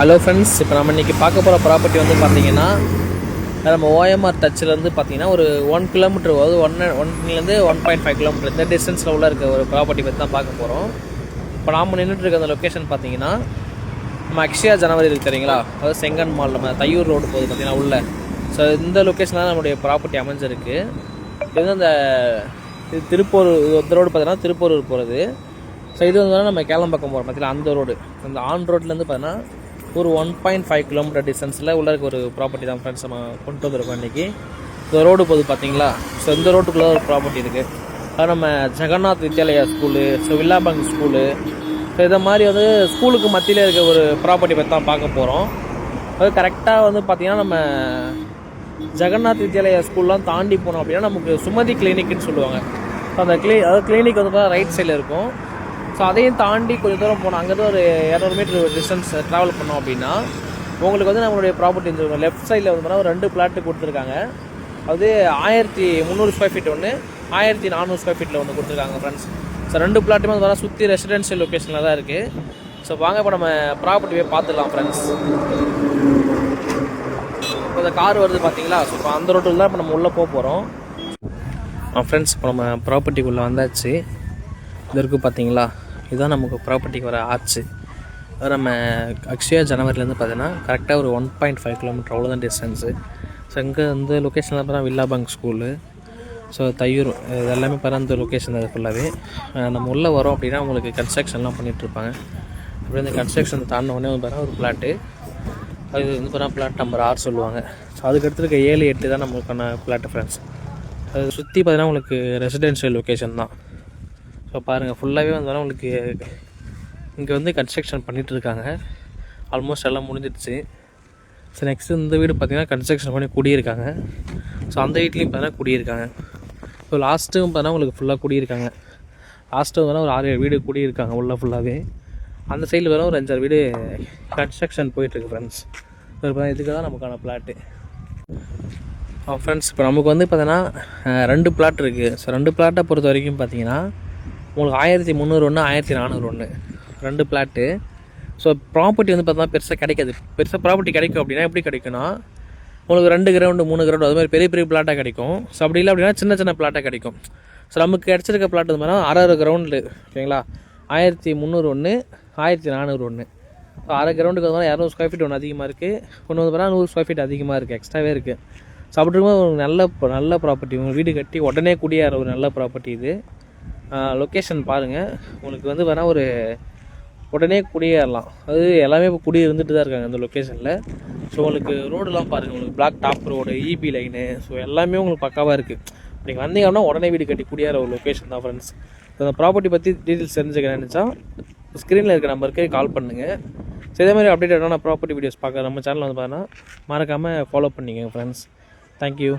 Hello friends, இப்போ நம்ம இன்றைக்கி பார்க்க போகிற ப்ராப்பர்ட்டி வந்து பார்த்திங்கன்னா நம்ம ஓஎம்ஆர் டச்சிலேருந்து பார்த்திங்கன்னா ஒரு 1 கிலோமீட்டர், அதாவது 1லேருந்து 1.5 கிலோமீட்டர் இந்த டிஸ்டன்ஸில் உள்ள இருக்க ஒரு ப்ராப்பர்ட்டி பற்றி தான் பார்க்க போகிறோம். இப்போ நாம் நின்றுட்டு இருக்க அந்த லொக்கேஷன் பார்த்திங்கன்னா நம்ம அக்ஷயா ஜனவரி இருக்குது தெரியுங்களா, அதாவது செங்கன் மால் நம்ம தையூர் ரோடு போகுது பார்த்திங்கன்னா உள்ள. ஸோ இந்த லொக்கேஷனில் தான் நம்மளுடைய ப்ராப்பர்ட்டி அமைஞ்சிருக்கு. இது வந்து அந்த திருப்பூர் இந்த ரோடு பார்த்திங்கன்னா திருப்பூர் போகிறது. ஸோ இது வந்து நம்ம கேளம்பாக்கம் போகிறோம் பார்த்திங்கன்னா அந்த ரோடு, அந்த ஆன் ரோட்லேருந்து பார்த்தீங்கன்னா ஒரு 1.5 கிலோமீட்டர் டிஸ்டன்ஸில் உள்ள இருக்க ஒரு ப்ராப்பர்ட்டி தான் ஃப்ரெண்ட்ஸ் நம்ம கொண்டு வந்திருக்கோம் இன்றைக்கி. இந்த ரோடு போகுது பார்த்தீங்களா. ஸோ இந்த ரோட்டுக்குள்ளே ஒரு ப்ராப்பர்ட்டி இருக்குது. அது நம்ம ஜெகநாத் வித்யாலயா ஸ்கூலு, ஸோ வில்லாபங்க் ஸ்கூலு, ஸோ இதை மாதிரி வந்து ஸ்கூலுக்கு மத்தியில் இருக்க ஒரு ப்ராப்பர்ட்டி பற்றி தான் பார்க்க போகிறோம். அது கரெக்டாக வந்து பார்த்திங்கன்னா நம்ம ஜெகநாத் வித்யாலயா ஸ்கூல்லாம் தாண்டி போனோம் அப்படின்னா நமக்கு சுமதி கிளினிக்னு சொல்லுவாங்க. ஸோ அந்த அதாவது கிளினிக் வந்து ரைட் சைடில் இருக்கும். ஸோ அதையும் தாண்டி கொஞ்சம் தூரம் போனோம், அங்கேருந்து ஒரு 200 மீட்டர் டிஸ்டன்ஸ் ட்ராவல் பண்ணோம் அப்படின்னா உங்களுக்கு வந்து நம்மளுடைய ப்ராப்பர்ட்டி இருந்துருக்கும். லெஃப்ட் சைடில் வந்து ஒரு 2 பிளாட்டு கொடுத்துருக்காங்க. அது 1300 ஸ்கொயர் ஃபீட் ஒன்று, 1400 ஸ்கொயர் ஃபீட்டில் ஒன்று கொடுத்துருக்காங்க ஃப்ரெண்ட்ஸ். ஸோ 2 பிளாட்டுமே வந்து சுற்றி ரெசிடென்ஷியல் லொக்கேஷனில் தான் இருக்குது. ஸோ வாங்க இப்போ நம்ம ப்ராப்பர்ட்டியே பார்த்துக்கலாம் ஃப்ரெண்ட்ஸ். இப்போ இந்த கார் வருது பார்த்தீங்களா. ஸோ இப்போ அந்த ரோட்டில் தான் இப்போ நம்ம உள்ளே போக போகிறோம் ஃப்ரெண்ட்ஸ். இப்போ நம்ம ப்ராப்பர்ட்டிக்குள்ளே வந்தாச்சு. இது இருக்குது பார்த்தீங்களா, இதுதான் நமக்கு ப்ராப்பர்ட்டிக்கு வர ஆச்சு. அது நம்ம அக்ஷயா ஜனவரிலேருந்து பார்த்தீங்கன்னா கரெக்டாக ஒரு 1.5 கிலோமீட்டர் அவ்வளோதான் டிஸ்டன்ஸு. ஸோ இங்கே இந்த லொக்கேஷனில் பார்த்தா வில்லாபங்க் ஸ்கூலு, ஸோ தையூர், இது எல்லாமே பார்த்தா இந்த லொக்கேஷன் அது ஃபுல்லாகவே. நம்ம உள்ளே வரோம் அப்படின்னா உங்களுக்கு கன்ஸ்ட்ரக்ஷன்லாம் பண்ணிகிட்ருப்பாங்க. அப்படி இந்த கன்ஸ்ட்ரக்ஷன் தாண்டினோடனே வந்து பார்த்தா ஒரு பிளாட்டு, அது வந்து பார்த்தா பிளாட் நம்பர் 6 சொல்லுவாங்க. ஸோ அதுக்கடுத்து இருக்க 7, 8 தான் நம்மளுக்கான பிளாட்டு ஃப்ரெண்ட்ஸ். அது சுற்றி பார்த்தீங்கன்னா உங்களுக்கு ரெசிடென்ஷியல் லொக்கேஷன் தான். ஸோ பாருங்கள், ஃபுல்லாகவே வந்தாலும் உங்களுக்கு இங்கே வந்து கன்ஸ்ட்ரக்ஷன் பண்ணிகிட்ருக்காங்க. ஆல்மோஸ்ட் எல்லாம் முடிஞ்சிடுச்சு. ஸோ நெக்ஸ்ட்டு இந்த வீடு பார்த்திங்கன்னா கன்ஸ்ட்ரக்ஷன் பண்ணி குடியிருக்காங்க. ஸோ அந்த வீட்லேயும் பார்த்தீங்கன்னா குடியிருக்காங்க. ஸோ லாஸ்ட்டும் பார்த்தீங்கன்னா உங்களுக்கு ஃபுல்லாக குடியிருக்காங்க. லாஸ்ட்டு வந்து ஒரு 6-7 வீடு குடியிருக்காங்க உள்ளே ஃபுல்லாகவே. அந்த சைடில் வர ஒரு 5-6 வீடு கன்ஸ்ட்ரக்ஷன் போயிட்டுருக்கு ஃப்ரெண்ட்ஸ். இதுக்கு தான் நமக்கான பிளாட்டு ஃப்ரெண்ட்ஸ். இப்போ நமக்கு வந்து பார்த்தீங்கன்னா 2 பிளாட் இருக்குது. ஸோ 2 பிளாட்டை பொறுத்த வரைக்கும் பார்த்தீங்கன்னா உங்களுக்கு 1300 ஒன்று, 1400 ஒன்று, 2 பிளாட்டு. ஸோ ப்ராப்பர்ட்டி வந்து பார்த்தீங்கன்னா பெருசாக கிடைக்காது. பெருசாக ப்ராப்பர்ட்டி கிடைக்கும் அப்படின்னா எப்படி கிடைக்குன்னா உங்களுக்கு 2 கிரவுண்டு 3 கிரவுண்டு அது மாதிரி பெரிய பெரிய பிளாட்டாக கிடைக்கும். ஸோ அப்படி இல்லை அப்படின்னா சின்ன சின்ன பிளாட்டாக கிடைக்கும். ஸோ நமக்கு கிடச்சிருக்க பிளாட் வந்து பார்த்தீங்கன்னா 1/2 கிரவுண்டு ஓகேங்களா. 1300 ஒன்று, 1400 ஒன்று. ஸோ 1/2 கிரவுண்டுக்கு வந்து 200 ஸ்கொயர் ஃபீட் ஒன்று அதிகமாக இருக்குது, ஒன்று வந்து பார்த்தீங்கன்னா 100 ஸ்கொயர் ஃபீட் அதிகமாக இருக்குது, எக்ஸ்ட்ராவே இருக்குது. ஸோ அப்படி இருக்கும்போது ஒரு நல்ல ப்ராப்பர்ட்டி, உங்கள் வீடு கட்டி உடனே குடியேற ஒரு நல்ல ப்ராப்பர்ட்டி இது. லொக்கேஷன் பாருங்கள், உங்களுக்கு வந்து வேணால் ஒரு உடனே குடியேறலாம். அது எல்லாமே இப்போ குடி இருந்துட்டு தான் இருக்காங்க அந்த லொக்கேஷனில். ஸோ உங்களுக்கு ரோடெலாம் பாருங்கள், உங்களுக்கு black top road, EB line, so எல்லாமே உங்களுக்கு பக்காவாக இருக்குது. நீங்கள் வந்தீங்கன்னா உடனே வீடு கட்டி குடியேற ஒரு லொக்கேஷன் தான் ஃப்ரெண்ட்ஸ். அந்த ப்ராப்பர்ட்டி பற்றி டீட்டெயில்ஸ் தெரிஞ்சுக்க நினச்சா ஸ்க்ரீனில் இருக்க நம்பருக்கு கால் பண்ணுங்கள். ஸோ இதே மாதிரி அப்டேட்டான ப்ராப்பர்ட்டி வீடியோஸ் பார்க்க நம்ம சேனலில் வந்து பார்த்தீங்கன்னா மறக்காமல் ஃபாலோ பண்ணிக்கங்க ஃப்ரெண்ட்ஸ். தேங்க்யூ.